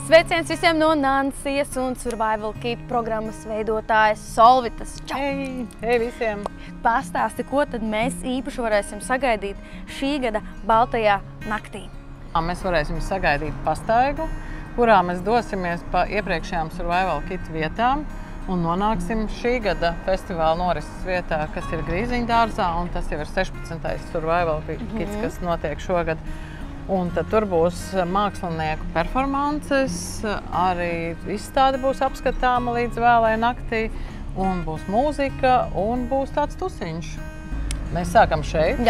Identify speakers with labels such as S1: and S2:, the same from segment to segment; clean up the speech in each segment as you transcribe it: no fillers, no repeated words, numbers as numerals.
S1: Sveiciens visiem no Nansijas un Survival Kit programmas veidotājas Solvitas. Čau!
S2: Hei visiem!
S1: Pastāsti, ko tad mēs īpaši varēsim sagaidīt šī gada Baltajā naktī?
S2: Mēs varēsim sagaidīt pastaigu, kurā mēs dosimies pa iepriekšējām Survival Kit vietām un nonāksim šī gada festivāla norises vietā, kas ir Grīziņdārzā, un tas jau ir 16. Survival Kits, kas notiek šogad. Un tad tur būs mākslinieku performances, arī izstāde būs apskatāma līdz vēlai naktī, un būs mūzika, un būs tāds tusiņš. Mēs sākam šeit,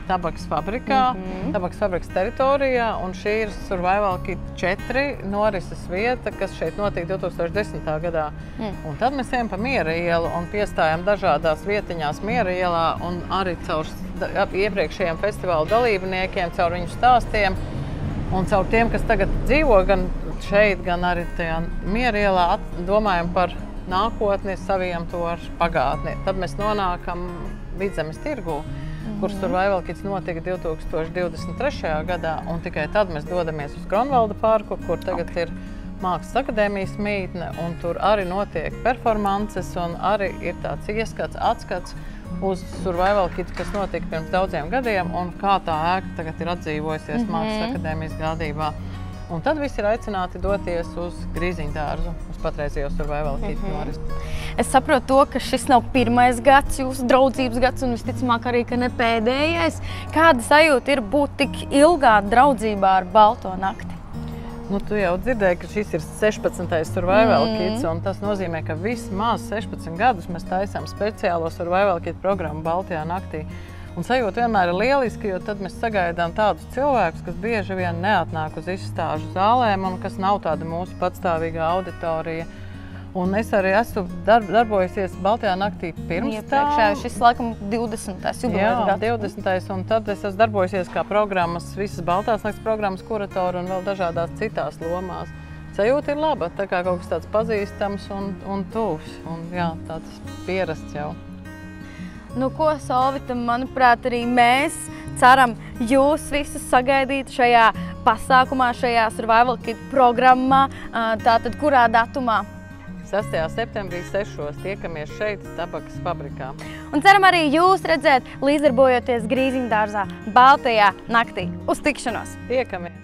S2: Tabakas fabrikā, Tabakas fabrikas teritorijā, un šī ir Survival Kit 4 norises vieta, kas šeit notika 2010. gadā. Un tad mēs ejam pa Miera ielu un piestājam dažādās vietiņās Miera ielā, un arī caur iepriekšējiem festivāla dalībniekiem, caur viņu stāstiem, un caur tiem, kas tagad dzīvo gan šeit, gan arī tajā Miera ielā, domājam par nākotni, saviem to ar pagātni. Tad mēs nonākam Vidzemes tirgū, kur Survival Kits notika 2023. gadā, un tikai tad mēs dodamies uz Kronvalda parku, kur tagad ir Mākslas akadēmijas mītne, un tur arī notiek performances, un arī ir tāds atskats uz Survival Kit, kas notika pirms daudziem gadiem, un kā tā ēka tagad ir atdzīvojusies Mākslas akadēmijas gādībā. Un tad visi ir aicināti doties uz Grīziņdārzu, uz patreizējo Survival Kit norisi.
S1: Es saprotu to, ka šis nav pirmais gads, jūsu draudzības gads, un visticamāk arī, ka ne pēdējais. Kāda sajūta ir būt tik ilgā draudzībā ar Balto nakti?
S2: Nu, tu jau dzirdēji, ka šis ir 16. Survival Kits, un tas nozīmē, ka vismaz 16 gadus mēs taisām speciālo Survival Kit programmu Baltajā naktī. Un sajūta vienmēr ir lieliski, jo tad mēs sagaidām tādus cilvēkus, kas bieži vien neatnāk uz izstāžu zālēm un kas nav tāda mūsu patstāvīgā auditorija. Un es arī esmu darbojusies Baltajā naktī pirms
S1: Iepriekšējā, šis laikam 20. jubilejas gads.
S2: 20. un tad es esmu darbojusies kā programmas, visas Baltās nakts programmas kuratora un vēl dažādās citās lomās. Sajūta ir laba, tā kā kaut kas tāds pazīstams un tuvs, un jā, tāds pierasts jau.
S1: Nu, ko, Solvita, manuprāt, arī mēs ceram jūs visus sagaidīt šajā pasākumā, šajā Survival Kit programmā. Tātad, kurā datumā?
S2: 6. septembrī 6. tiekamies šeit, Tabakas fabrikā.
S1: Un ceram arī jūs redzēt, līdzdarbojoties Grīziņdārzā Baltajā naktī. Uz tikšanos!
S2: Tiekamies!